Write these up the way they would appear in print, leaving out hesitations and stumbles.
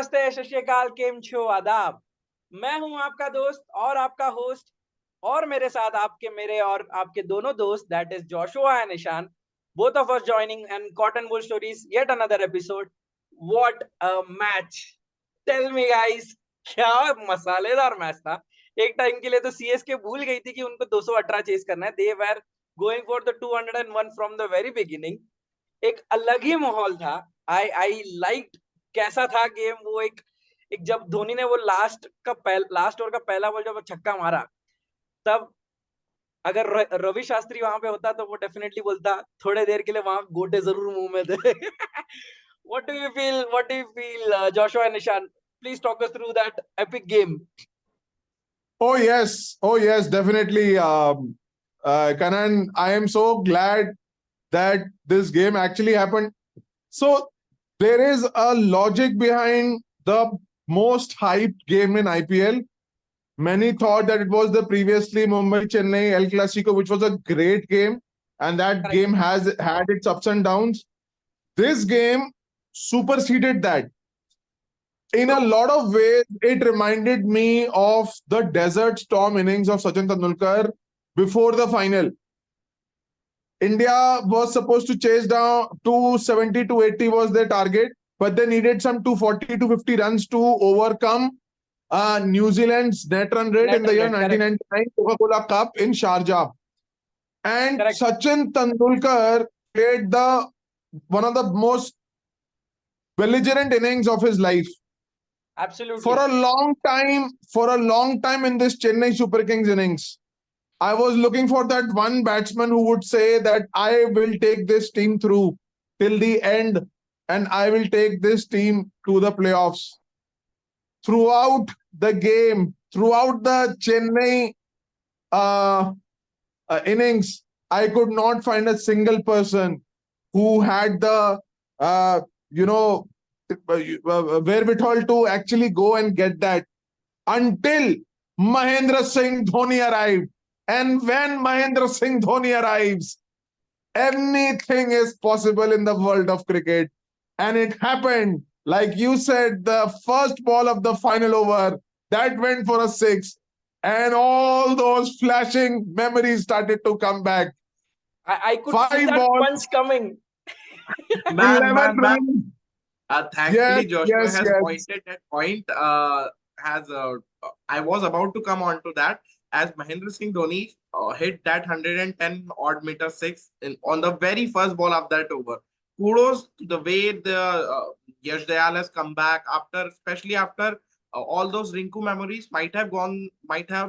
नमस्ते, सत श्री अकाल, केम छो, आदाब। मैं हूं आपका दोस्त और आपका होस्ट और मेरे साथ आपके मेरे और आपके दोनों दोस्त that is Joshua and Ishan, both of us joining and cotton wool stories yet another episode. What a match. Tell me guys, क्या मसालेदार मैच था। एक टाइम के लिए तो सीएसके भूल गई थी कि उनको 218 चेस करना है। They were going for the 201 from the very beginning. एक अलग ही माहौल था। आई लाइक कैसा था गेम वो। एक जब धोनी ने वो लास्ट ओवर का पहला बॉल जब छक्का मारा, तब अगर रवि शास्त्री वहां पे होता तो वो डेफिनेटली बोलता थोड़े देर के लिए वहां गोटे जरूर मुंह में थे। What do you feel, Joshua and Nishan? Please talk us through that epic game. Oh yes, definitely. Kanan, I am so glad that this game actually happened. So there is a logic behind the most hyped game in IPL. Many thought that it was the previously Mumbai Chennai El Clasico, which was a great game, and that Correct. game has had its ups and downs. This game superseded that. In a lot of ways, it reminded me of the Desert Storm innings of Sachin Tendulkar before the final. India was supposed to chase down 270 to 80 was their target, but they needed some 240 to 50 runs to overcome New Zealand's net run rate in the year 1999 Coca-Cola Cup in Sharjah. And Correct. Sachin Tendulkar played one of the most belligerent innings of his life. Absolutely. For a long time in this Chennai Super Kings innings, I was looking for that one batsman who would say that I will take this team through till the end and I will take this team to the playoffs. Throughout the game, throughout the Chennai innings, I could not find a single person who had the wherewithal to actually go and get that until Mahendra Singh Dhoni arrived. And when Mahendra Singh Dhoni arrives, anything is possible in the world of cricket. And it happened. Like you said, the first ball of the final over, that went for a six. And all those flashing memories started to come back. I could see that punch coming. Man. runs. Thankfully, Joshua yes. pointed that point. I was about to come on to that as Mahendra Singh Dhoni hit that 110 odd meter six on the very first ball of that over. Kudos to the way the Yash Dayal has come back especially after all those Rinku memories might have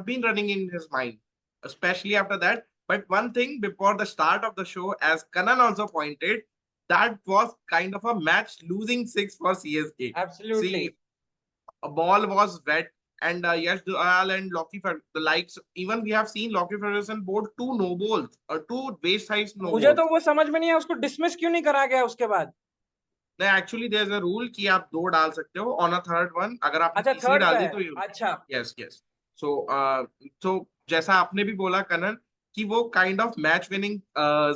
been running in his mind, especially after that. But one thing before the start of the show, as Kanan also pointed, that was kind of a match-losing six for CSK. Absolutely. See, a ball was wet, and Yash Dayal and the likes. Even we have seen Lockie Ferguson board two no balls or two waist-sized no balls. मुझे तो वो समझ में नहीं है उसको dismiss क्यों नहीं करा गया उसके बाद। नहीं, actually there is a rule कि आप दो डाल सकते हो ऑन अ थर्ड वन। अगर आप अच्छा, तीसरी डाल दी तो ये अच्छा, यस सो जैसा आपने भी बोला कनन कि वो kind of match winning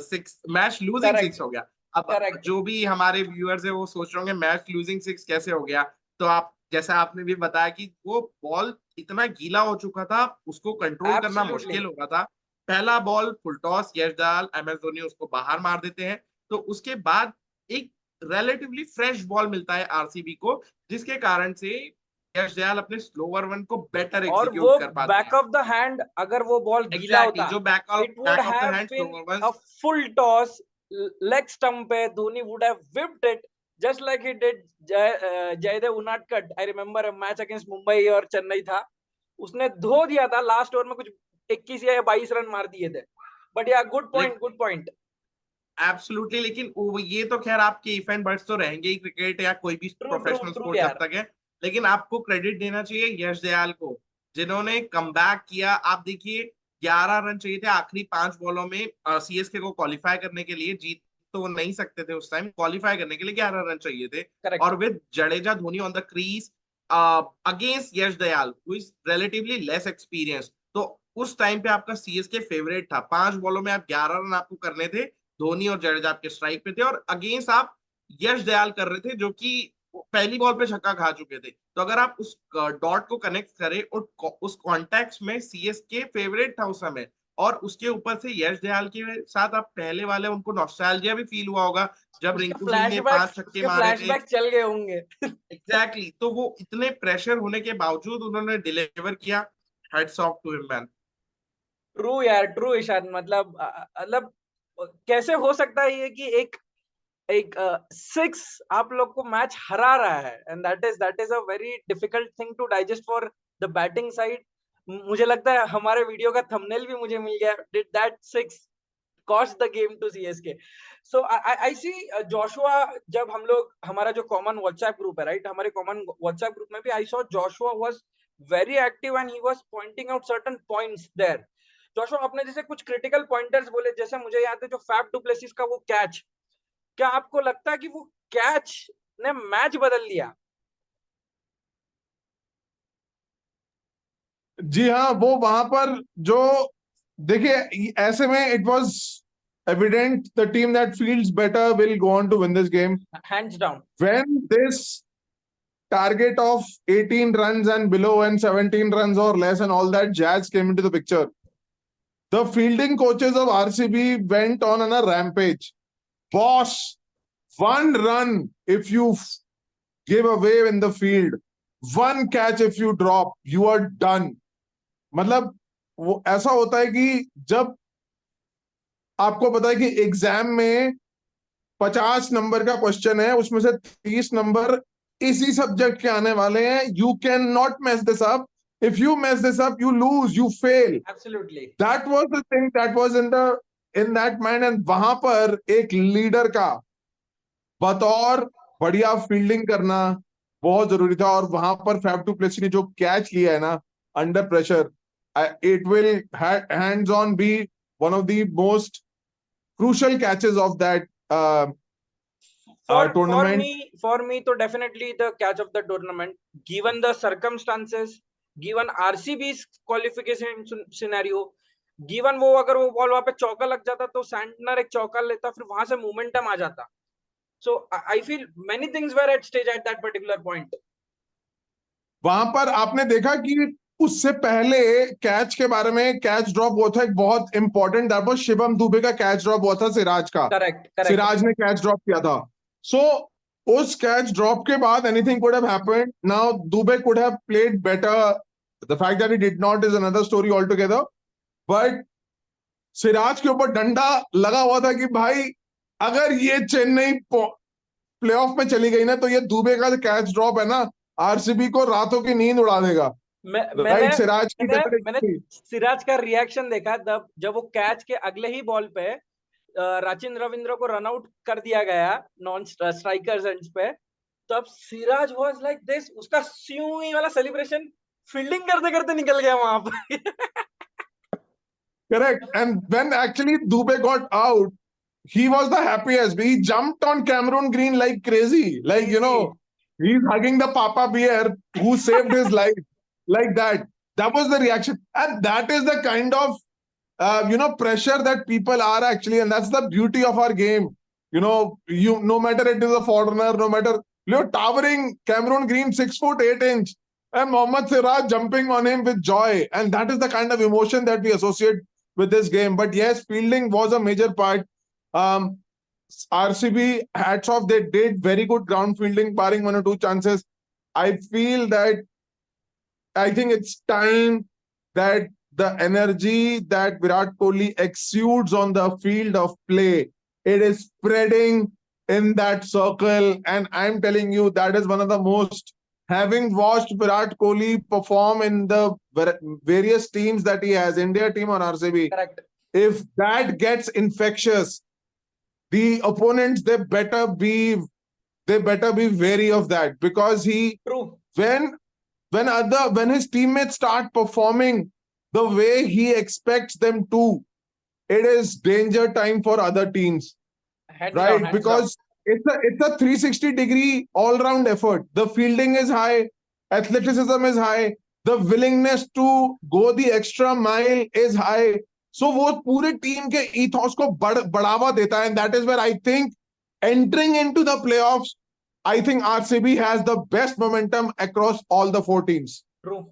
six, match losing six हो गया। अब जो भी हमारे व्यूअर्स है वो सोच रहे होंगे मैच लूजिंग सिक्स कैसे हो गया। तो आप जैसा आपने भी बताया कि वो बॉल इतना गीला हो चुका था, उसको कंट्रोल करना मुश्किल हो रहा था। पहला बॉल फुल टॉस, यश दयाल MS धोनी उसको बाहर मार देते हैं। तो उसके बाद एक रिलेटिवली फ्रेश बॉल मिलता है आरसीबी को, जिसके कारण से यश दयाल अपने स्लोवर वन को बेटर एग्जीक्यूट कर पाते हैं। बैक ऑफ द हैंड अगर वो बॉल गीला होता, जो back of the hand a full toss leg stump पे Dhoni would have whipped it just like he did Jaydev Unadkat. I remember a match against Mumbai और चेन्नई था, उसने धो दिया था लास्ट ओवर में, कुछ 21 या 22 रन मार दिए थे। बट या गुड पॉइंट एब्सोल्युटली। लेकिन ये तो खैर आपके इफ एंड बट्स तो रहेंगे ही, क्रिकेट या कोई भी प्रोफेशनल स्पोर्ट जब तक है। लेकिन आपको क्रेडिट देना चाहिए यश दयाल को, जिन्होंने कमबैक किया। आप देखिए 11 रन चाहिए थे आखिरी 5 बॉलों में सीएसके को क्वालिफाई करने के लिए। जीत तो वो नहीं सकते थे उस टाइम, क्वालिफाई करने के लिए 11 रन चाहिए थे। और with Jadeja Dhoni on the crease against Yash Dayal who is relatively less experience, तो उस टाइम पे आपका सीएसके फेवरेट था। 5 बॉलों में आप 11 रन आपको करने थे, धोनी और जडेजा आपके स्ट्राइक पे थे और अगेंस्ट आप यश दयाल कर रहे थे, जो कि पहली बॉल पे छक्का खा चुके थे। तो अगर आप उस डॉट को कनेक्ट करें और उस कॉन्टेक्ट में सीएसके फेवरेट था उस समय, और उसके ऊपर से यश दयाल के साथ आप पहले वाले उनको नॉस्टैल्जिया भी फील हुआ होगा जब रिंकू सिंह ने 5 छक्के मारे थे। फ्लैशबैक चल गए होंगे। एग्जैक्टली तो वो इतने प्रेशर होने के बावजूद उन्होंने डिलीवर किया। Hats off to him man. True यार, ट्रू ईशान। मतलब कैसे हो सकता है ये कि एक एक सिक्स आप लोग को मैच हरा रहा है, and that is a very difficult thing to digest for the batting side. मुझे लगता है हमारे वीडियो का थंबनेल भी मुझे मिल गया, did that six cost the game to CSK. So I see Joshua, जब हम लोग हमारा जो कॉमन व्हाट्सएप ग्रुप है, राइट, हमारे कॉमन व्हाट्सएप ग्रुप में भी I saw Joshua was very active and he was pointing out certain points there. Joshua, आपने जैसे कुछ क्रिटिकल पॉइंटर्स बोले, जैसे मुझे याद है जो फैफ डू प्लेसिस का वो कैच, क्या आपको लगता है कि वो कैच ने मैच बदल दिया? जी हाँ, वो वहां पर जो देखिए ऐसे में it was evident the team that feels better will go on to win this game hands down. When this target of 18 runs and below and 17 runs or less and all that jazz came into the picture. The fielding coaches of RCB went on a rampage. Boss, one run if you give away in the field, one catch if you drop, you are done. मतलब वो ऐसा होता है कि जब आपको पता है कि एग्जाम में 50 नंबर का क्वेश्चन है, उसमें से 30 नंबर इसी सब्जेक्ट के आने वाले हैं, you can not mess this up. If you mess this up you lose, you fail. Absolutely, that was the thing that was in that mind. And वहां पर एक लीडर का बतौर बढ़िया फील्डिंग करना बहुत जरूरी था. और वहां पर फैफ डू प्लेसी ने जो कैच लिया है ना under pressure, it will hands on be one of the most crucial catches of that tournament. For me तो definitely the catch of the tournament, given the circumstances, given RCB's qualification scenario, given वो अगर वो ball वहां पे चौका लग जाता तो सैंटनर एक चौका लेता, फिर वहां से मोमेंटम आ जाता. So I feel many things were at stage at that particular point. वहां पर आपने देखा कि उससे पहले कैच के बारे में, कैच ड्रॉप हुआ था एक बहुत important, that was Shivam Dubey का कैच ड्रॉप हुआ था सिराज का. करेक्ट. सिराज ने कैच ड्रॉप किया था. सो उस कैच ड्रॉप के बाद anything could have happened. Now Dubey could have played better. The fact that he did not is another story all together. But Siraj के ऊपर डंडा लगा हुआ था कि भाई अगर ये चेन्नई प्लेऑफ में चली गई ना तो ये दुबे का कैच ड्रॉप है ना आरसीबी को रातों की नींद उड़ा देगा. मैंने सिराज का रिएक्शन देखा जब वो कैच के अगले ही बॉल पे राचिन रविंद्र को रन आउट कर दिया गया नॉन स्ट्राइकर्स एंड पे, तब सिराज वाज लाइक दिस. उसका स्यूई वाला सेलिब्रेशन फील्डिंग करते करते निकल गया वहां पर. Correct. And when actually Dubey got out he was the happiest. He jumped on Cameron Green like crazy, like he's hugging the papa bear who saved his life. Like that. That was the reaction. And that is the kind of, pressure that people are actually, and that's the beauty of our game. No matter it is a foreigner, no matter, towering Cameron Green, 6'8" and Mohammad Siraj jumping on him with joy. And that is the kind of emotion that we associate with this game. But yes, fielding was a major part. RCB, hats off, they did very good ground fielding, barring 1 or 2 chances. I feel that I think it's time that the energy that Virat Kohli exudes on the field of play, it is spreading in that circle. And I'm telling you, that is one of the most, having watched Virat Kohli perform in the various teams that he has, India team or RCB, correct, if that gets infectious, the opponents, they better be wary of that, because when his teammates start performing the way he expects them to, it is danger time for other teams. Right? Because it's a 360-degree all-round effort. The fielding is high, athleticism is high, the willingness to go the extra mile is high. So वो पूरे team के ethos को बढ़ावा देता है. And that is where I think entering into the playoffs, I think RCB has the best momentum across all the 4 teams. True.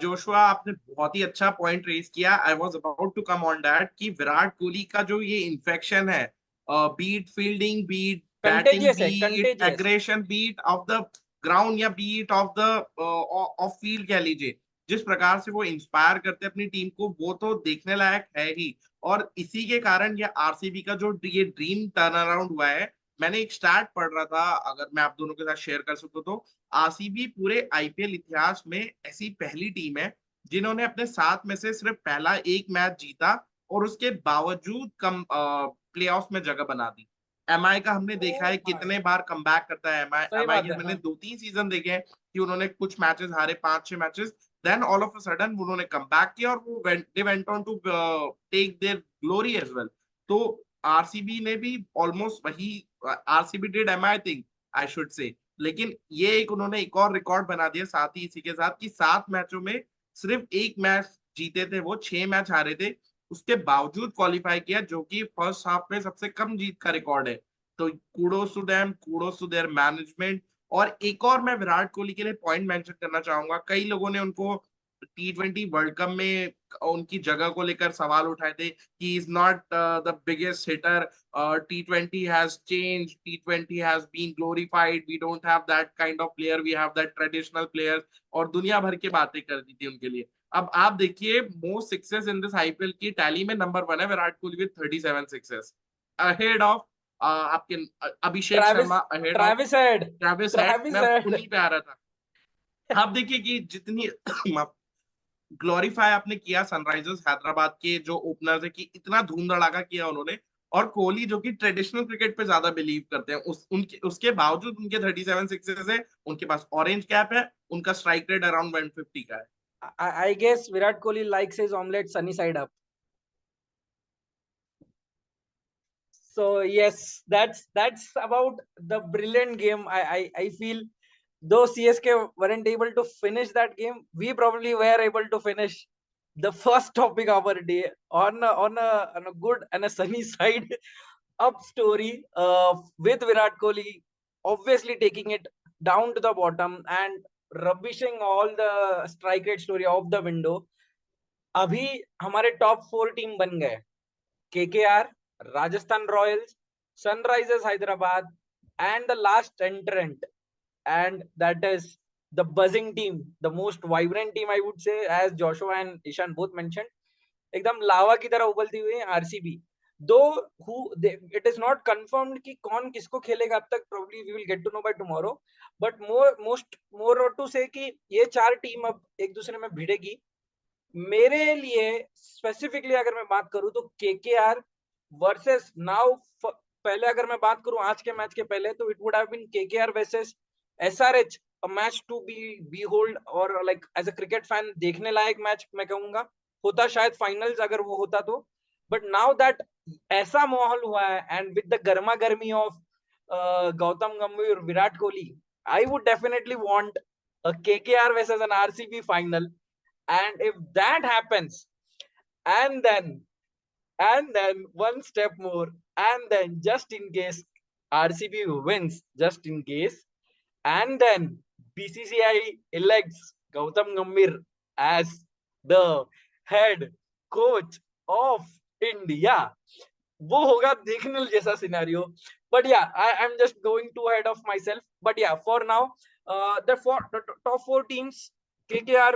Joshua आपने बहुत ही अच्छा पॉइंट रेज किया. I was about to come on that कि विराट कोहली का जो ये infection है, be it fielding, be it batting, be it aggression, be it off the ground या be it off the off field कह लीजिए, जिस प्रकार से वो इंस्पायर करते हैं अपनी टीम को, वो तो देखने लायक है ही. और इसी के कारण ये आरसीबी का जो ये ड्रीम टर्न अराउंड हुआ है. मैंने एक स्टैट पढ़ रहा था, अगर मैं आप दोनों के साथ शेयर कर सकूं तो आरसीबी पूरे आईपीएल इतिहास में ऐसी पहली टीम है जिन्होंने अपने 7 में से सिर्फ पहला एक मैच जीता और उसके बावजूद कम प्लेऑफ्स में जगह बना दी. एमआई का हमने देखा है कितने बार कमबैक करता है. एमआई के मैंने 2-3 सीजन देखे हैं कि उन्होंने कुछ मैचेस हारे, 5-6 matches, then all of a sudden उन्होंने कमबैक किया और वो they went on to take their glory as well. तो आरसीबी ने भी ऑलमोस्ट वही, RCB did MI thing I should say, लेकिन ये एक उन्होंने एक और रिकॉर्ड बना दिया साथ ही इसी के साथ कि 7 मैचों में सिर्फ एक मैच जीते थे, वो 6 मैच हारे थे, उसके बावजूद क्वालिफाई किया, जो कि फर्स्ट हाफ में सबसे कम जीत का रिकॉर्ड है. तो kudos to them, kudos to their management. और एक और मैं विराट कोहली के लिए पॉइंट मेंशन करना चाहूंगा. कई लोगों ने उनको T20 वर्ल्ड कप में उनकी जगह को लेकर सवाल उठाए थे कि is not the biggest hitter, T20 has changed, T20 has been glorified, we don't have that kind of player, we have that traditional players, और दुनिया भर की बातें कर दी थी उनके लिए. अब आप देखिए most sixes in this IPL की टैली में नंबर 1 है Virat Kohli with 37 sixes, ahead of आपके Abhishek Sharma, ahead of Travis Head. मैं उन्हीं पे आ रहा था. आप देखिए कि जितनी ग्लोरीफाई आपने किया सनराइजर्स हैदराबाद के जो ओपनर्स है, कि इतना धूम धड़ाका किया उन्होंने, और कोहली जो कि ट्रेडिशनल क्रिकेट पे ज्यादा बिलीव करते हैं, उसके बावजूद उनके 37 सिक्सेस है, उनके पास ऑरेंज कैप है, उनका स्ट्राइक रेट अराउंड 150 का है. I guess Virat Kohli likes his omelette sunny side up. So yes, that's about the brilliant game. I feel though CSK weren't able to finish that game, we probably were able to finish the first topic of our day on a good and a sunny side up story, with Virat Kohli obviously taking it down to the bottom and rubbishing all the strike rate story of the window. अभी हमारे top 4 team बन गए, KKR, Rajasthan Royals, Sunrisers Hyderabad, and the last entrant, and that is the buzzing team, the most vibrant team, I would say, as Joshua and Ishan both mentioned. एकदम लावा की तरह उबलती हुई RCB. दो it is not confirmed कि कौन किसको खेलेगा अब तक, probably we will get to know by tomorrow, but more to say कि ये 4 टीम अब एक दूसरे में भिड़ेगी. मेरे लिए स्पेसिफिकली अगर मैं बात करूं तो KKR वर्सेस नाउ, पहले अगर मैं बात करूं आज के मैच के पहले, तो it would have been KKR versus SRH, a match to be hold, और like as a cricket fan देखने लायक मैच मैं कहूंगा. होता शायद फाइनल्स अगर वो होता तो, बट नाउ दैट ऐसा माहौल हुआ है एंड विद द गर्मा गर्मी ऑफ गौतम गंभीर, Virat Kohli, I would definitely want a KKR versus an RCB final. And if that happens, and then one step more, and then just in case RCB wins, just in case, and then BCCI elects Gautam Gambhir as the head coach of India, वो होगा देखने जैसा scenario. But yeah, I'm just going too ahead of myself. But yeah, for now, the top 4 teams, KKR,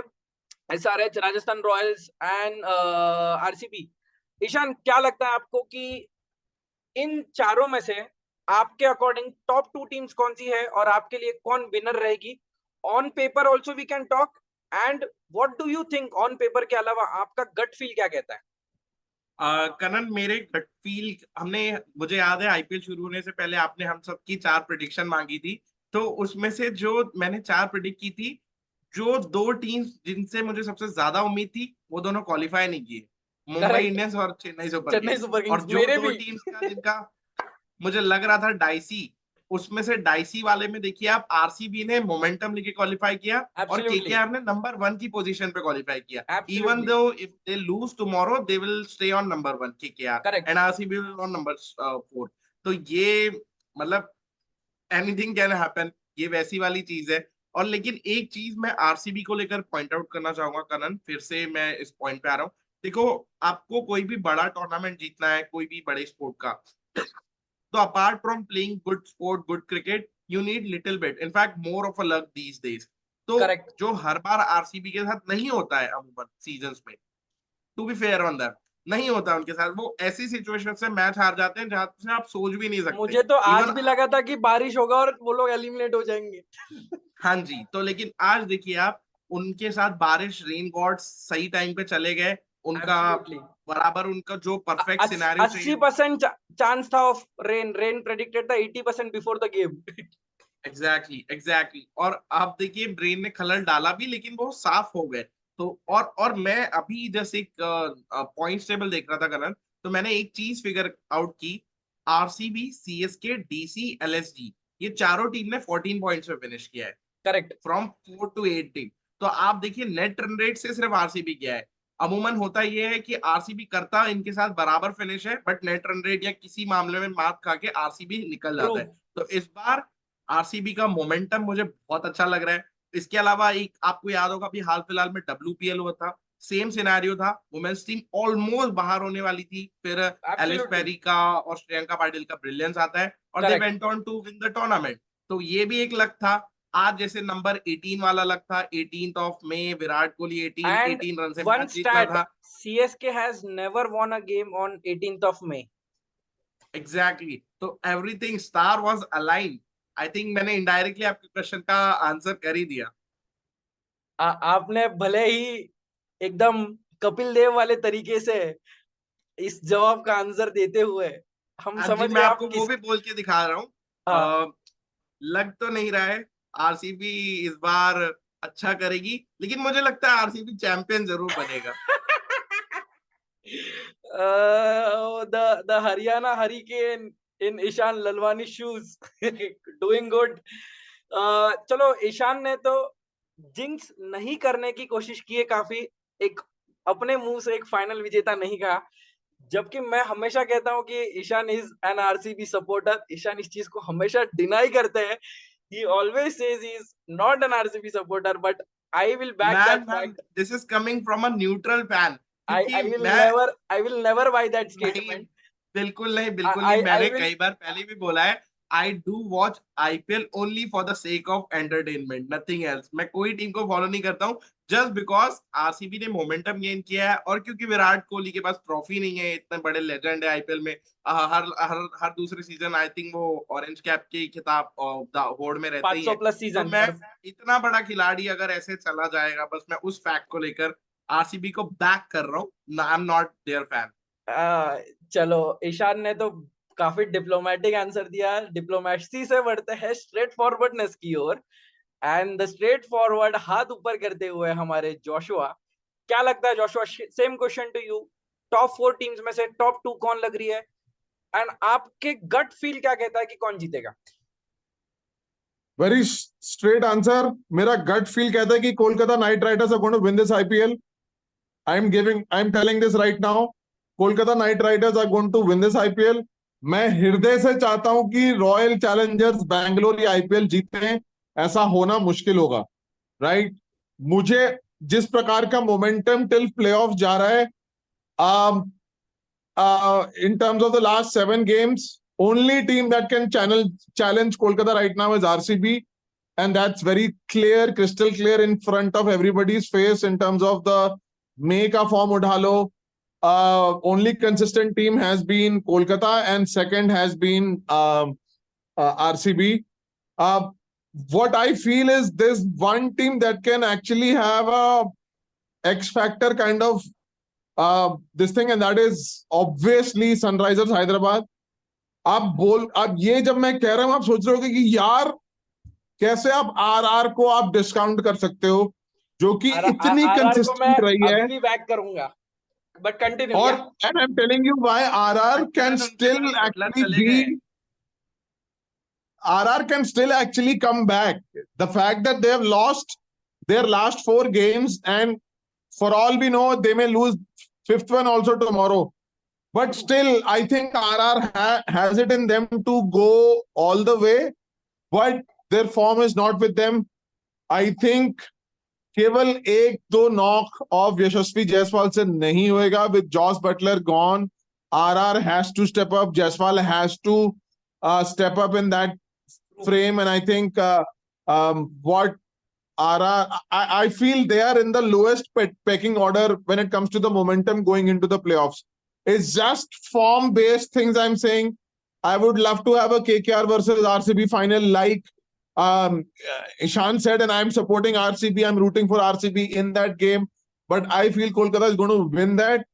SRH, Rajasthan Royals and RCB. Ishan, क्या लगता है आपको कि इन चारों में से आपके अकॉर्डिंग टॉप 2 टीम्स कौन सी है और आपके लिए कौन विनर रहेगी? On paper also we can talk, and what do you think on paper के अलावा आपका गट फील क्या कहता है? कनन, मेरे गट फील, मुझे याद है आईपीएल शुरू होने से पहले आपने हम सबकी 4 प्रेडिक्शन मांगी थी, तो उसमें से जो मैंने 4 प्रेडिक्ट की थी, जो 2 टीम्स जिनसे मुझे सबसे ज्यादा उम्मीद थी वो दोनों क्वालिफाई नहीं किए, मुंबई इंडियंस और चेन्नई सुपर किंग्स. और जो 2 टीम्स का जिनका मुझे लग रहा था डाइसी, उसमें से डाइसी वाले में देखिए आप, आरसीबी ने मोमेंटम लेके क्वालिफाई किया और केकेआर ने नंबर 1 की पोजीशन पे क्वालिफाई किया. Even though if they lose tomorrow they will stay on number 1 KKR, and RCB will on number 4. तो ये मतलब एनीथिंग कैन हैपन, ये वैसी वाली चीज है। और लेकिन एक चीज मैं आरसीबी को लेकर पॉइंट आउट करना चाहूंगा कनन, फिर से मैं इस पॉइंट पे आ रहा हूँ। देखो, आपको कोई भी बड़ा टूर्नामेंट जीतना है, कोई भी बड़े स्पोर्ट का, तो apart from playing good sport, good cricket, you need little bit, in fact more of a luck these days. तो करेक्ट। जो हर बार आरसीबी के साथ नहीं होता है अमूमन सीजन्स में, to be fair on that, नहीं होता उनके साथ। वो ऐसी सिचुएशन से मैच हार जाते हैं जहां से आप सोच भी नहीं सकते। मुझे तो आज इवन भी लगा था कि बारिश होगा और वो लोग एलिमिनेट हो जाएंगे। हाँ जी, तो लेकिन आज देखिए आप, उनके साथ बारिश, रेन गॉड्स सही टाइम पे चले गए, उनका एब्सोल्युटली बराबर, उनका जो परफेक्ट सिनेरियो चाहिए। 80% चांस था ऑफ रेन, रेन प्रेडिक्टेड था 80% बिफोर द गेम। एग्जैक्टली। और आप देखिए ब्रेन ने खलल डाला भी, लेकिन वो साफ हो गए। तो और मैं अभी जैसे एक पॉइंट्स टेबल देख रहा था करण, तो मैंने एक चीज फिगर आउट की। आरसीबी, सीएसके, डीसी, एलएसजी, ये चारों टीम ने 14 पॉइंट्स में फिनिश किया है, करेक्ट। From 4 to 8 team. तो आप देखिए नेट रन रेट से सिर्फ आरसीबी गया है। अमूमन होता यह है कि आरसीबी करता इनके साथ बराबर फिनिश है, बट नेट रन रेट या किसी मामले में मात खा के आरसीबी निकल ट्रू। जाता है। तो इस बार आरसीबी का मोमेंटम मुझे बहुत अच्छा लग रहा है। इसके अलावा एक आपको याद होगा, अभी हाल फिलहाल में डब्ल्यूपीएल हुआ था, सेम सिनेरियो था, वुमेन्स टीम ऑलमोस्ट बाहर होने वाली थी, फिर एलिस एब्सोल्युटली पेरी का और श्रेयंका पाटिल का ब्रिलियंस आता है और they correct. Went on to win the tournament. तो ये भी एक लक था। आज जैसे नंबर 18 वाला लक था, 18th of May, Virat Kohli 18 and 18 run से वन मैच जीतना स्टैट, था। CSK has never won a game on 18th of May. Exactly तो everything star was aligned. I think मैंने इनडायरेक्टली आपके क्वेश्चन का आंसर कर ही दिया। आपने भले ही एकदम कपिल देव वाले तरीके से इस जवाब का आंसर देते हुए हम हाँ जी, समझ मैं गए आप आपको वो किस। भी बोल के दिखा रहा हूँ। हाँ। लग तो नहीं रहा है आरसीबी इस बार अच्छा करेगी, लेकिन मुझे लगता है आरसीबी चैंपियन जरूर बनेगा। the Haryana Hurricane in Ishan Lalwani shoes doing good. चलो, ईशान ने तो जिंक्स नहीं करने की कोशिश की है काफी, एक अपने मुंह से एक फाइनल विजेता नहीं कहा, जबकि मैं हमेशा कहता हूं कि Ishan is an RCB supporter. Ishan इस चीज को हमेशा डिनाई करते हैं। He always says he is not an RCB supporter, but I will back that man, fact. This is coming from a neutral fan, I क्योंकि I will मैं never I will never buy that नहीं, statement. बिल्कुल नहीं, बिल्कुल नहीं। I मैंने will कई बार पहले भी बोला है, I do watch IPL only for the sake of entertainment, nothing else. मैं कोई टीम को फॉलो नहीं करता हूँ, जस्ट बिकॉज आरसीबी ने मोमेंटम गेन किया है, और क्योंकि विराट कोहली के पास ट्रॉफी नहीं है, इतने बड़े लेजेंड है आईपीएल में। हर हर हर दूसरे सीजन आई थिंक वो ऑरेंज कैप के खिताब होड़ में रहते ही 500 है। प्लस तो सीजन मैं, हर। इतना बड़ा खिलाड़ी अगर ऐसे चला जाएगा, बस मैं उस फैक्ट को लेकर आरसीबी को बैक कर रहा हूँ। I am not their fan. चलो, ईशान ने तो काफी डिप्लोमेटिक आंसर दिया। डिप्लोमेसी से बढ़ते हैं स्ट्रेट फॉरवर्डनेस की ओर, एंड द स्ट्रेट फॉरवर्ड हाथ ऊपर करते हुए हमारे जोशुआ। क्या लगता है Joshua, same question to you, top 4 teams में से टॉप 2 कौन लग रही है, एंड आपके गट फील क्या कहता है कि कौन जीतेगा? Very straight answer. मेरा गट फील कहता है कि Kolkata Knight Riders are going to win this IPL. I am telling this right now. Kolkata Knight Riders are going to win this IPL. मैं हृदय से चाहता हूं कि रॉयल चैलेंजर्स बैंगलोर ये आईपीएल जीते। ऐसा होना मुश्किल होगा, राइट? मुझे जिस प्रकार का मोमेंटम टिल प्लेऑफ जा रहा है, in terms of the last 7 games, only team that can challenge Kolkata right now is RCB, and that's very clear, crystal clear in front of everybody's face in terms of the make a form udhalo. Only consistent team has been Kolkata, and second has been RCB. What I feel is there's one team that can actually have a X factor kind of this thing, and that is obviously Sunrisers Hyderabad. अब ये जब मैं कह रहा हूं, आप सोच रहे होगे कि यार कैसे आप आरआर को आप डिस्काउंट कर सकते हो, जो कि इतनी आरआर को मैं कंसिस्टेंट रही है। अभी भी बैक करूंगा, बट कंटिन्यू। और and I am telling you why RR can still actually be, RR can still actually come back. The fact that they have lost their last 4 games, and for all we know, they may lose 5th one also tomorrow. But still, I think RR has it in them to go all the way. but their form is not with them. I think केवल एक दो knock off यशस्वी जायसवाल से नहीं होएगा. With Josh Butler gone, RR has to step up. Jaiswal has to step up in that frame, and I think what RR, I feel they are in the lowest pecking order when it comes to the momentum going into the playoffs. It's just form-based things I'm saying. I would love to have a KKR versus RCB final like Ishan said, and I'm supporting RCB. I'm rooting for RCB in that game, but I feel Kolkata is going to win that.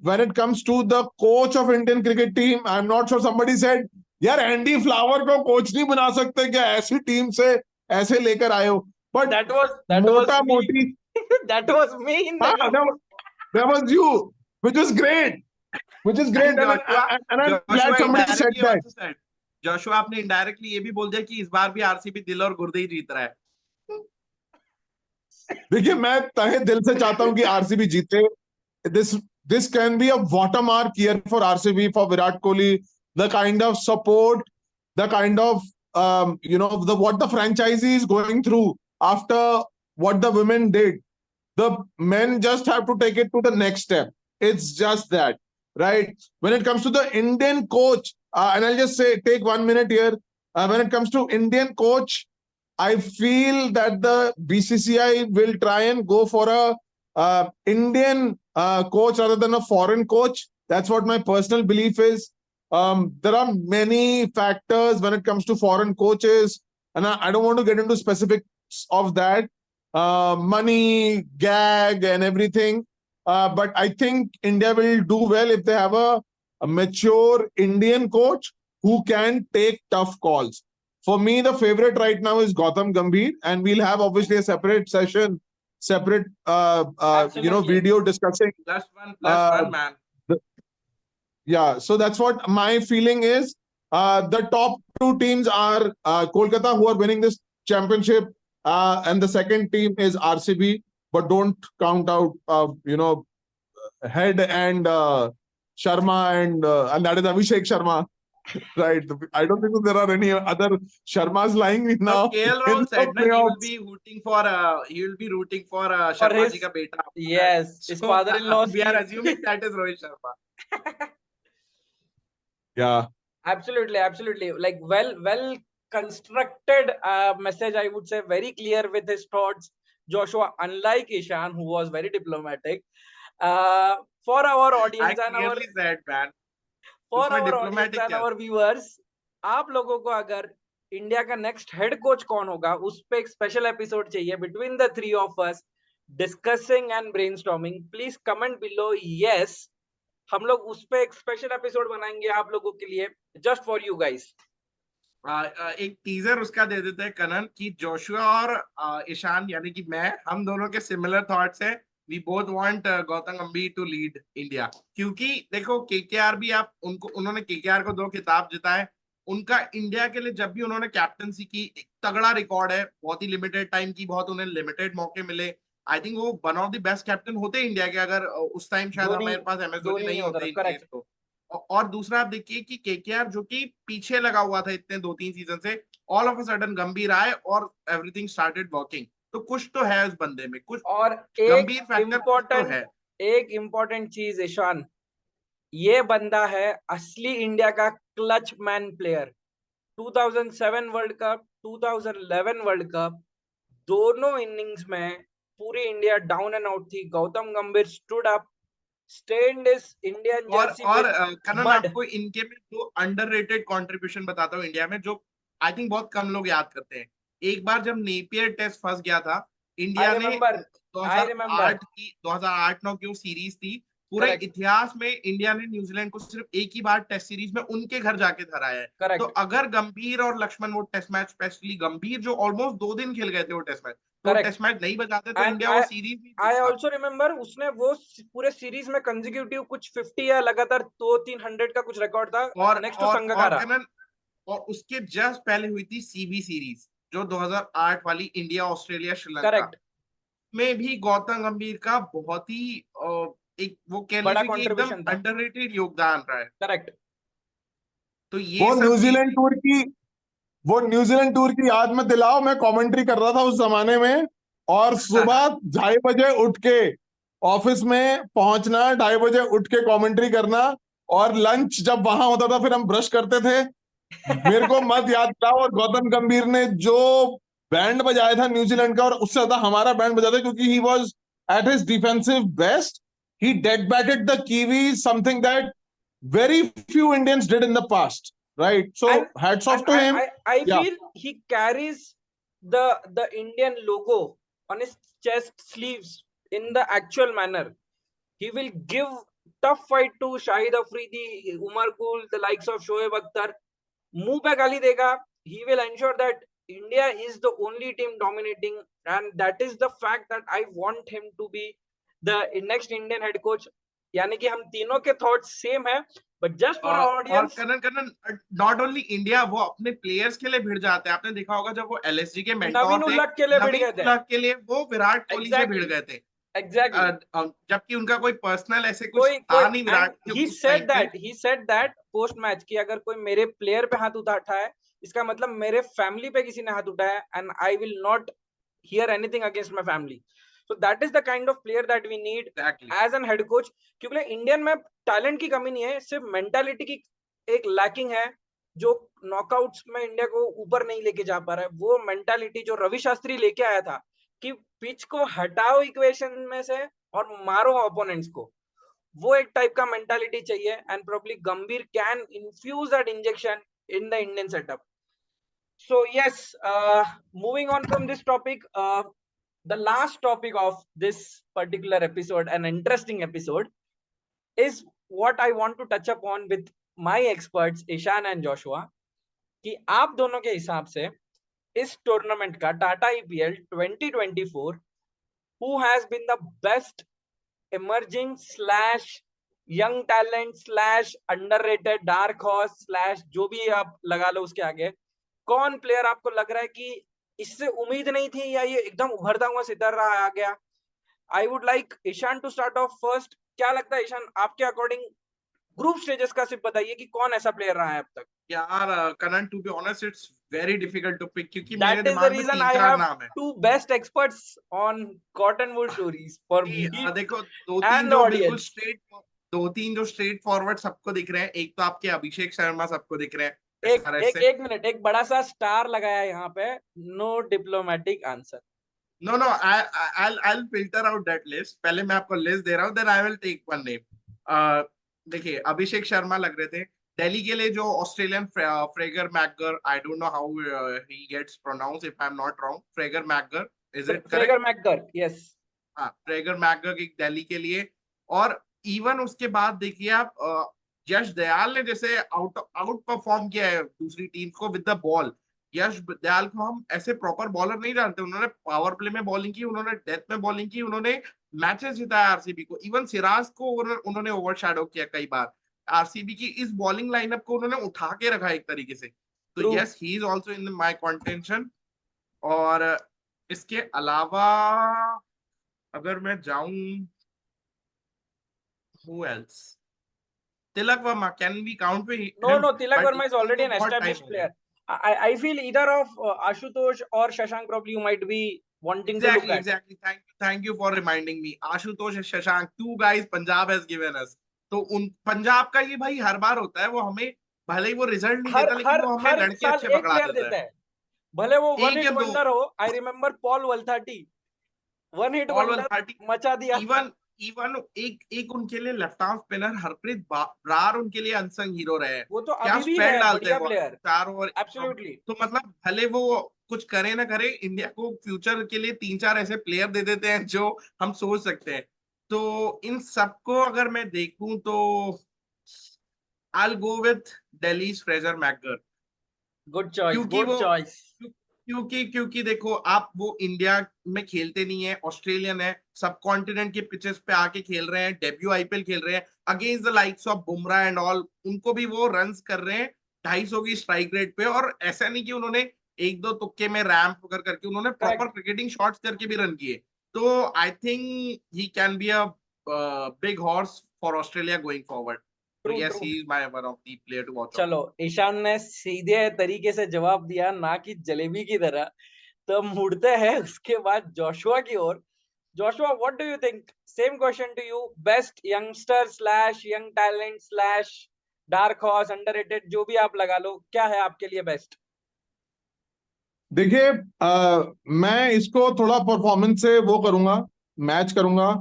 When it comes to the coach of Indian cricket team, I'm not sure. Somebody said, यार Andy flower को coach नहीं बना सकते क्या, ऐसी team से ऐसे लेकर आए हो. But that was मोटा me. मोटी that was me in the that was you, which is great, and I'm glad somebody said that. Joshua आपने इनडायरेक्टली ये भी बोल दिया कि इस बार भी आरसीबी दिल और गुर्दे ही जीत रहा है. देखिए, मैं तहे दिल से चाहता हूं कि आरसीबी जीते. This can be a watermark year for RCB, for Virat Kohli. The kind of support, the kind of what the franchisee is going through after what the women did. The men just have to take it to the next step. It's just that, right? When it comes to the Indian coach, and I'll just say, take 1 minute here. When it comes to Indian coach, I feel that the BCCI will try and go for a Indian coach rather than a foreign coach. That's what my personal belief is. There are many factors when it comes to foreign coaches, and I don't want to get into specifics of that. Money, gag, and everything. But I think India will do well if they have a mature Indian coach who can take tough calls. For me, the favorite right now is Gautam Gambhir, and we'll have obviously a separate session, separate video discussing. Plus one man. Yeah, so that's what my feeling is. The top two teams are Kolkata, who are winning this championship, and the second team is RCB. But don't count out, Head and Sharma, and that is Abhishek Sharma. Right. I don't think there are any other Sharmas lying in now. KL Rahul said that he will be rooting for Sharma ji ka beta. Yes, his father-in-law. We are assuming that is Rohit Sharma. Yeah. Absolutely. Like well constructed message, I would say, very clear with his thoughts. Joshua, unlike Ishan, who was very diplomatic, for our audience and our audience and our viewers, आप लोगों को अगर India का next head coach कौन होगा, उस पे एक स्पेशल एपिसोड चाहिए between the three of us, discussing and brainstorming. Please comment below yes. हम लोग उस पे एक स्पेशल एपिसोड बनाएंगे आप लोगों के लिए, जस्ट फॉर यू गाइस. एक टीजर उसका दे देते हैं कनन कि जोशुआ और ईशान यानी कि हम दोनों के सिमिलर थॉट्स है. वी बोथ वांट गौतम गंभीर टू लीड इंडिया, क्योंकि देखो केकेआर भी उन्होंने केकेआर को 2 खिताब जिताए. उनका इंडिया के लिए जब भी उन्होंने कैप्टनसी की, एक तगड़ा रिकॉर्ड है. बहुत ही लिमिटेड टाइम की, बहुत उन्हें लिमिटेड मौके मिले. आई थिंक वो one of the best captain होते इंडिया के, अगर उस टाइम शायद हमारे पास एमएस धोनी नहीं होते तो. और दूसरा आप देखिए कि केकेआर जो कि पीछे लगा हुआ था इतने 2-3 सीजन से, ऑल ऑफ अ सडन गंभीर आए और एवरीथिंग स्टार्टेड वर्किंग. तो कुछ तो है उस बंदे में, कुछ और गंभीर फैक्टर तो है. एक इम्पोर्टेंट चीज ईशान, ये बंदा है असली इंडिया का clutch man player. 2007 world cup, 2011 world cup, दोनों इनिंग्स में पूरी इंडिया डाउन एंड आउट थी. गौतम गंभीर stood up, stand is Indian Jersey. और कनन आपको इनके में 2 अंडररेटेड कंट्रीब्यूशन बताता हूँ इंडिया में, जो आई थिंक बहुत कम लोग याद करते हैं. एक बार जब नेपियर टेस्ट फंस गया था, इंडिया ने 2008-9 की सीरीज थी, पूरे इतिहास में इंडिया ने न्यूजीलैंड को सिर्फ एक ही बार टेस्ट सीरीज में उनके घर जाके हराया है. तो अगर गंभीर और लक्ष्मण वो टेस्ट मैच, स्पेशली गंभीर जो ऑलमोस्ट 2 दिन खेल गए थे वो टेस्ट मैच, टेस्ट मैच नहीं बचाते तो इंडिया वो सीरीज. आई आल्सो रिमेंबर उसने वो पूरे सीरीज में कंसेक्यूटिव कुछ 50 या लगातार 200-300 का कुछ रिकॉर्ड था. और नेक्स्ट तो संगकारा, और उसके जस्ट पहले हुई थी सीबी सीरीज जो 2008 वाली इंडिया ऑस्ट्रेलिया श्रीलंका में भी गौतम गंभीर का बहुत ही एक वो कह लीजिए कि एकदम अंडररेटेड योगदान रहा है. करेक्ट. तो ये वो न्यूजीलैंड टूर की वो न्यूजीलैंड टूर की याद में दिलाओ, मैं कमेंट्री कर रहा था उस जमाने में, और सुबह 2:30 बजे उठ के ऑफिस में पहुंचना, 2:30 बजे उठ के कमेंट्री करना, और लंच जब वहां होता था फिर हम ब्रश करते थे। मेरे को मत याद था। और गौतम गंभीर ने जो बैंड बजाया था न्यूजीलैंड का, और उससे ज्यादा हमारा बैंड बजाया था, क्योंकि he was at his defensive best. He dead batted the kiwi, something that very few Indians did in the past, right? So and hats off and to him. I Yeah, feel he carries the Indian logo on his chest sleeves in the actual manner. He will give tough fight to Shahid Afridi, Umar Gul, the likes of Shoaib Akhtar. मुंह पे गाली देगा. He will ensure that India is the only team dominating, and that is the fact that I want him to be the next Indian head coach. यानी कि हम तीनों के thoughts same है, but just for our audience. Kanan Kanan not only India, वो अपने players के लिए भिड़ जाते हैं। आपने देखा होगा जब वो एलएसजी के मेंटोर नवीन थे, उल्लाह के लिए भिड़ नवीन गए थे. उल्लाह के लिए वो विराट कोहली से भिड़ एग्जैक्टली, गए थे। एग्जैक्टली. जबकि उनका कोई पर्सनल ऐसे कुछ कोई कोई था नहीं एंड विराट के उस टाइम पे। He said that post match कि अगर कोई मेरे प्लेयर पे हाथ उठाया है, इसका मतलब मेरे फैमिली पे किसी ने हाथ उठाया, and I will not hear anything against my family. So that is the kind of player that we need as an head coach. क्योंकि इंडियन में टैलेंट की कमी नहीं है, सिर्फ मेंटालिटी की एक लैकिंग है, जो नॉकआउट्स में इंडिया को ऊपर नहीं लेके जा पा रहा है. वो मेंटालिटी जो रवि शास्त्री लेके आया था कि पिच को हटाओ इक्वेशन में से और मारो ओपोनेंट्स को, वो एक टाइप का मेंटालिटी चाहिए. And probably Gambhir can infuse that injection in the Indian setup. So yes, moving on from this topic, the last topic of this particular episode, an interesting episode, is what I want to touch upon with my experts Ishan and Joshua. कि आप दोनों के हिसाब से इस tournament का Tata IPL 2024 who has been the best emerging slash young talent slash underrated dark horse slash जो भी आप लगा लो उसके आगे, कौन प्लेयर आपको लग रहा है कि इससे उम्मीद नहीं थी या ये एकदम उभरता हुआ सितारा आ गया? I would like Ishan to start off first. क्या लगता है ईशान, आपके अकॉर्डिंग ग्रुप स्टेजेस का सिर्फ बताइए कि कौन ऐसा प्लेयर रहा है अब तक? यार Kanan, to be honest it's very difficult to pick, क्योंकि मेरे दैट इज द दिमाग में रीजन तीन आई चार हैव नाम है। Two best experts on cotton wood stories for me देखो, एंड द ऑडियंस. दो तीन जो स्ट्रेट फॉरवर्ड सबको दिख रहे हैं। एक तो आपके अभिषेक शर्मा सबको दिख रहे हैं। एक मिनट, एक बड़ा सा स्टार लगाया यहाँ पे, no diplomatic answer. No, no, I'll filter out that list. पहले मैं आपको लिस्ट दे रहा हूँ, then I will take one name. देखिए, अभिषेक शर्मा लग रहे थे। दिल्ली के लिए जो Australian फ्रेगर मैकगर, I don't know how he gets pronounced if I'm not wrong. फ्रेगर मैकगर, is it correct? फ्रेगर मैकगर, yes. हाँ, फ्रेगर मैकगर एक दिल्ली के लिए। और इवन उसके बाद देखिए आप, यश दयाल ने जैसे आउट परफॉर्म किया है दूसरी टीम को विद द बॉल। यश दयाल को हम ऐसे प्रॉपर बॉलर नहीं जानते। उन्होंने पावर प्ले में बॉलिंग की, उन्होंने डेथ में बॉलिंग की, उन्होंने मैचेस जिताया आरसीबी को। इवन सिराज को उन्होंने ओवरशैडो किया कई बार। आरसीबी की इस बॉलिंग लाइनअप को उन्होंने उठा के रखा एक तरीके से। तो yes, he is also in my contention. और इसके अलावा अगर मैं जाऊं, who else? Tilak Verma, can we count him? No, Tilak But Verma is already an बहुत established time हो गया। player. I feel either of Ashutosh or Shashank probably you might be wanting to look at. Exactly. Thank you for reminding me. Ashutosh and Shashank, two guys Punjab has given us. तो उन पंजाब का ये भाई हर बार होता है, वो हमें भले ही वो रिजल्ट नहीं देता, लेकिन वो हमें लड़के अच्छे पकड़ा देता है। भले वो वन एक हिट या दो। वंडर हो। I remember Paul Valthaty, one hit wonder मचा दिया। इवन एक उनके लिए left arm spinner Harpreet Brar उनके लिए अनसंग हीरो रहे हैं। वो तो क्या अभी भी स्पेल है, डालते बढ़िया हैं वो प्लेयर, 4 ओवर। एब्सोल्युटली। तो मतलब भले वो कुछ करे ना करे, इंडिया को फ्यूचर के लिए 3-4 ऐसे प्लेयर दे देते हैं जो हम सोच सकते हैं। तो इन सबको अगर मैं देखूं तो I'll go with Delhi's Fraser McGurk. Good choice, good choice. क्योंकि देखो, आप वो इंडिया में खेलते नहीं है, ऑस्ट्रेलियन है, सब कॉन्टिनेंट के पिचेस पे आके खेल रहे हैं, डेब्यू आईपीएल खेल रहे हैं against the likes of Bumrah and all. उनको भी वो रन्स कर रहे हैं 250 की स्ट्राइक रेट पे। और ऐसा नहीं कि उन्होंने एक दो तुक्के में रैम्प वगैरह करके, उन्होंने प्रॉपर क्रिकेटिंग शॉट्स करके भी रन किए। तो I think he can be a big horse for Australia going forward. So true yes, true. he is my one of the player to watch out. चलो, ईशान ने सीधे तरीके से जवाब दिया, ना कि जलेबी की तरह। तो मुड़ते हैं उसके बाद जोशुआ की ओर। Joshua, what do you think? Same question to you. Best youngster slash young talent slash dark horse, underrated, जो भी आप लगा लो, क्या है आपके लिए बेस्ट? देखिए, मैं इसको थोड़ा परफॉर्मेंस से वो करूंगा, मैच करूंगा।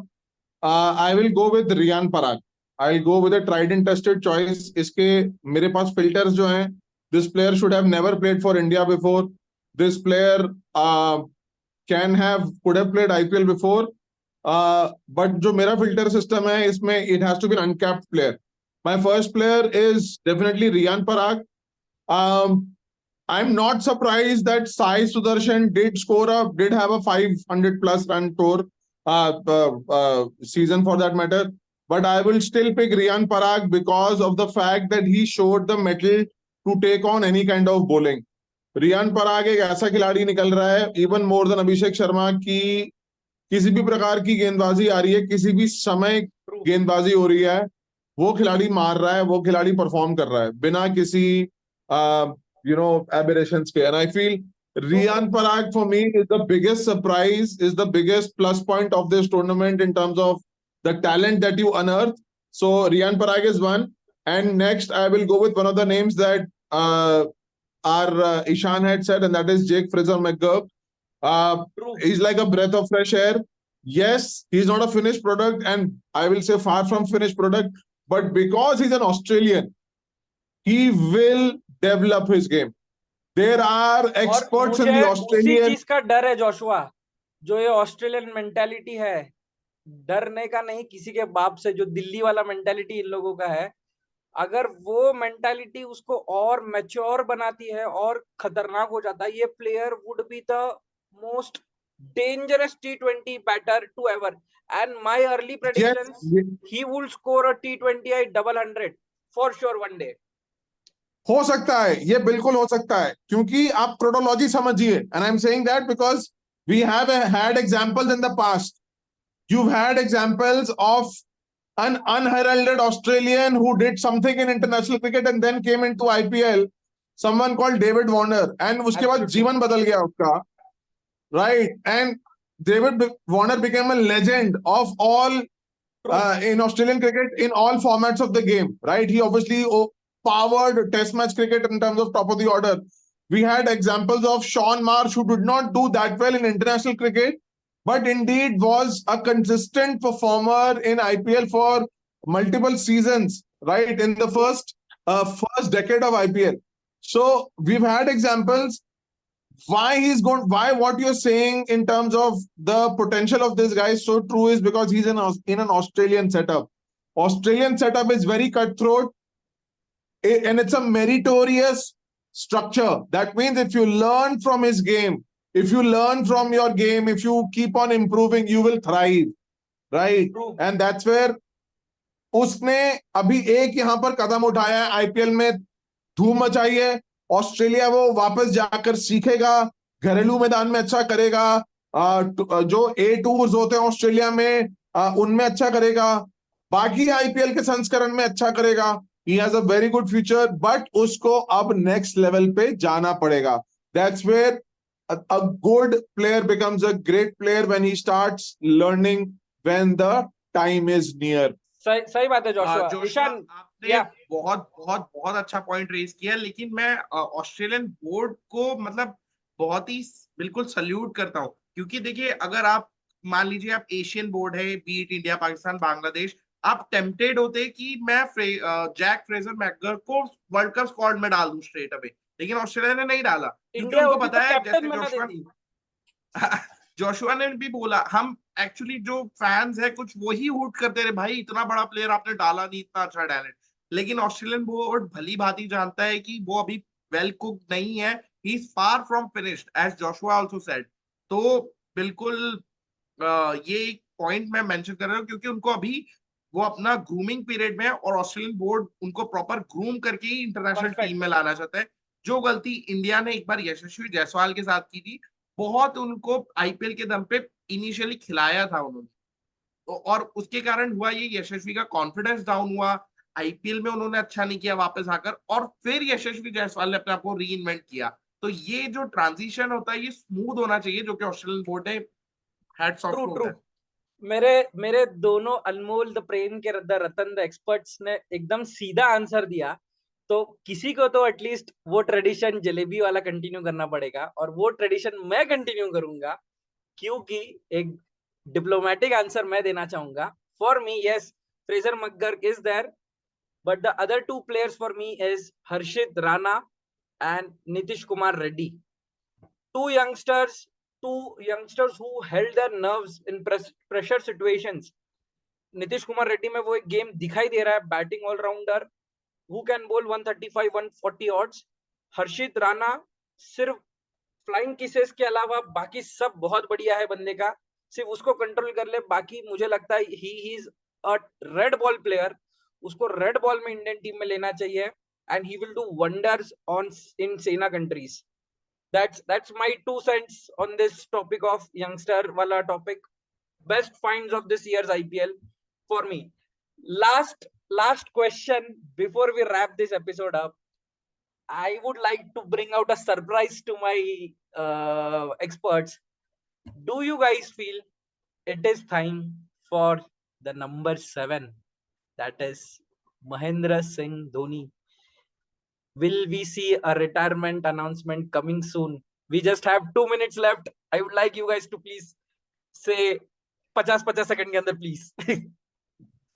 I will go with Riyan Parag. I will go with a tried and tested choice. इसके मेरे पास फिल्टर्स जो हैं, this player should have never played for India before, this player can have could have played IPL before, but जो मेरा filter system है इसमें it has to be uncapped player. My first player is definitely Riyan Parag. I'm not surprised that Sai Sudarshan did have a 500 plus run tour season for that matter. But I will still pick Riyan Parag because of the fact that he showed the mettle to take on any kind of bowling. Riyan Parag एक ऐसा खिलाड़ी निकल रहा है, even more than Abhishek Sharma, की किसी भी प्रकार की गेंदबाजी आ रही है, किसी भी समय गेंदबाजी हो रही है, वो खिलाड़ी मार रहा है, वो खिलाड़ी परफॉर्म कर रहा है बिना किसी aberrations ke. And I feel Riyan Parag for me is the biggest surprise, is the biggest plus point of this tournament in terms of the talent that you unearth. So Riyan Parag is one. And next I will go with one of the names that our Ishan had said, and that is Jake Fraser-McGurk. He's like a breath of fresh air. Yes, he's not a finished product, and I will say far from finished product, but because he's an Australian, he will develop his game. There are experts in the Australian. उसी चीज का डर है Joshua, जो ये Australian mentality है, डरने का नहीं किसी के बाप से, जो दिल्ली वाला मेंटालिटी इन लोगों का है, अगर वो मेंटालिटी उसको और मैच्योर बनाती है और खतरनाक हो जाता है, ये player would be the most dangerous T20 batter to ever. And my early predictions, he will score a T20 double 100 for sure one day. हो सकता है, ये बिल्कुल हो सकता है, क्योंकि आप क्रोनोलॉजी समझिए, and I am saying that because we have had examples in the past. You've had examples of an unheralded Australian who did something in international cricket and then came into IPL, someone called David Warner, and उसके बाद जीवन बदल गया उसका, right? And David Warner became a legend of all in Australian cricket in all formats of the game, right? He obviously powered test match cricket in terms of top of the order. We had examples of Sean Marsh, who did not do that well in international cricket, but indeed was a consistent performer in IPL for multiple seasons, right? In the first decade of IPL. So we've had examples. Why what you're saying in terms of the potential of this guy is so true is because he's in an Australian setup. Australian setup is very cutthroat, and it's a meritorious structure. That means if you learn from his game, if you learn from your game, if you keep on improving, you will thrive, right? True. And that's where उसने अभी एक यहाँ पर कदम उठाया है, IPL में धूम मचाई है। ऑस्ट्रेलिया वो वापस जाकर सीखेगा, घरेलू मैदान में अच्छा करेगा, जो ए टूर्स होते हैं ऑस्ट्रेलिया में उनमें अच्छा करेगा, बाकी आईपीएल के संस्करण में अच्छा करेगा। He has a very good future, but उसको अब नेक्स्ट लेवल पे जाना पड़ेगा। That's where a good player becomes a great player when he starts learning when the time is near. सही बात है जोशुआ। आपने बहुत बहुत बहुत अच्छा पॉइंट रेज किया, लेकिन मैं ऑस्ट्रेलियन बोर्ड को मतलब बहुत ही बिल्कुल सल्यूट करता हूँ, क्योंकि देखिए अगर आप मान लीजिए आप एशियन बोर्ड है, बीट इंडिया, पाकिस्तान, बांग्लादेश, आप टेम्पटेड होते कि मैं जैक फ्रेजर मैकगर को वर्ल्ड कप स्क्वाड में डाल दूं स्ट्रेट अवे, लेकिन ऑस्ट्रेलिया ने नहीं डाला, क्योंकि उनको पता है, जैसे जोशुआ ने भी बोला, हम एक्चुअली जो फैंस है कुछ वही हूट करते रहे, भाई इतना बड़ा प्लेयर आपने डाला नहीं, इतना अच्छा टैलेंट, लेकिन ऑस्ट्रेलियन बोर्ड भली भांति जानता है कि वो अभी वेल कुक्ड नहीं है, he is far from finished, as Joshua also said. तो बिल्कुल ये एक पॉइंट मैं मेंशन कर रहा हूँ, क्योंकि उनको अभी वो अपना ग्रूमिंग पीरियड में, और ऑस्ट्रेलियन बोर्ड उनको प्रॉपर ग्रूम करके ही इंटरनेशनल टीम में लाना चाहता है, जो गलती इंडिया ने एक बार यशस्वी जायसवाल के साथ की थी। बहुत उनको आईपीएल के दम पे इनिशियली खिलाया था उन्होंने, तो और उसके कारण हुआ ये यशस्वी का कॉन्फिडेंस डाउन हुआ, आईपीएल में उन्होंने अच्छा नहीं किया वापस आकर, और फिर यशस्वी जायसवाल ने अपने आप को री इन्वेंट किया। तो ये जो ट्रांजिशन होता है ये स्मूथ होना चाहिए, जो कि ऑस्ट्रेलियन बोर्ड ने hats off true to true. Them. मेरे मेरे दोनों अनमोल द प्रेम के रतन द एक्सपर्ट्स ने एकदम सीधा आंसर दिया। तो किसी को तो एटलीस्ट वो ट्रेडिशन जलेबी वाला कंटिन्यू करना पड़ेगा, और वो ट्रेडिशन मैं कंटिन्यू करूंगा, क्योंकि एक डिप्लोमेटिक आंसर मैं देना चाहूंगा। For me yes, Fraser McGurk is there, but the other two players for me is Harshit Rana and Nitish Kumar Reddy. Two youngsters, two youngsters who held their nerves in pressure situations. Nitish Kumar Reddy में वो एक game दिखाई दे रहा है, batting allrounder who can बोल 135 140 odds. हर्षित राणा सिर्फ flying kisses के अलावा बाकी सब बहुत बढ़िया है बंदे का, सिर्फ उसको कंट्रोल कर ले, बाकी मुझे लगता है he is a red ball player. उसको रेड बॉल में इंडियन टीम में लेना चाहिए, and he will do wonders on in SENA countries. that's my 2 cents on this topic of youngster wala topic. Best finds of this year's IPL for me. Last question before we wrap this episode up. I would like to bring out a surprise to my experts. Do you guys feel it is time for the number 7, that is Mahendra Singh Dhoni? Will we see a retirement announcement coming soon? We just have 2 minutes left. I would like you guys to please say 50 second के अंदर please.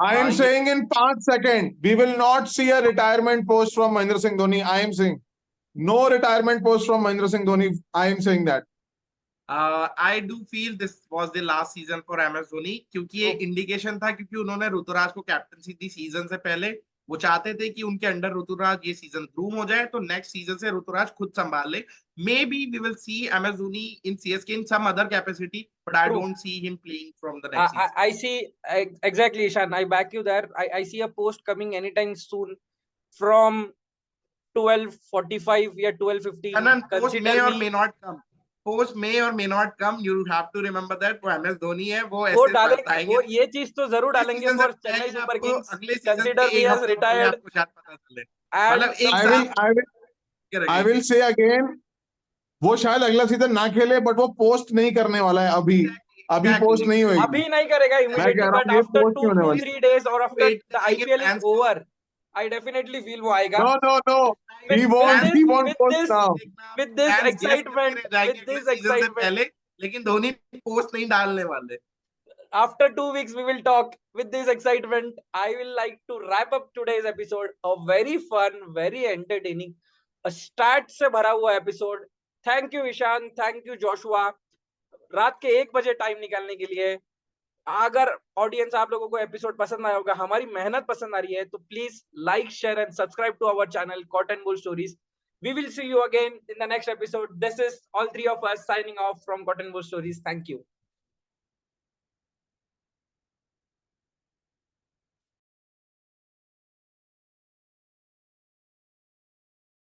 I am saying in 5 seconds, we will not see a retirement post from Mahendra Singh Dhoni. I am saying no retirement post from Mahendra Singh Dhoni. I am saying that. I do feel this was the last season for MS Dhoni, क्योंकि ये indication था, क्योंकि उन्होंने ऋतुराज को captaincy दी season से पहले। वो चाहते थे कि उनके अंडर ऋतुराज ये सीजन ग्रूम हो जाए, तो नेक्स्ट सीजन से ऋतुराज खुद संभाल ले। Maybe we will see MS Dhoni in CSK in some other capacity, but I don't see him playing from the next season. I see exactly, Ishan. I back you there. I see a post coming anytime soon from 12:45 या 12:15. Kanan, post may or may not come. Post may or may not come. You have to remember that वो MS Dhoni है, वो ऐसे डालेंगे, वो ये चीज तो जरूर डालेंगे फॉर चेन्नई सुपर किंग्स। अगले कंसीडर मी एज रिटायर्ड। आपको शायद पता चले। I will say again, वो शायद अगला सीजन ना खेले, बट वो पोस्ट नहीं करने वाला है अभी। अभी पोस्ट नहीं होगी, अभी नहीं करेगा इमीडिएटली, बट आफ्टर 2-3 days और after the IPL is over, I definitely feel वो आएगा। No. He won't post now. With this excitement, पहले, लेकिन धोनी पोस्ट नहीं डालने वाले। After 2 weeks we will talk. With this excitement, I will like to wrap up today's episode. A very fun, very entertaining, a stat से भरा हुआ episode. Thank you Ishan, thank you Joshua. रात के 1 बजे टाइम निकालने के लिए। अगर ऑडियंस आप लोगों को एपिसोड पसंद आया होगा, हमारी मेहनत पसंद आ रही है, तो please like, share and subscribe to our channel cotton bull stories. We will see you again in the next episode. This is all 3 of us signing off from Cotton Bull Stories. Thank you.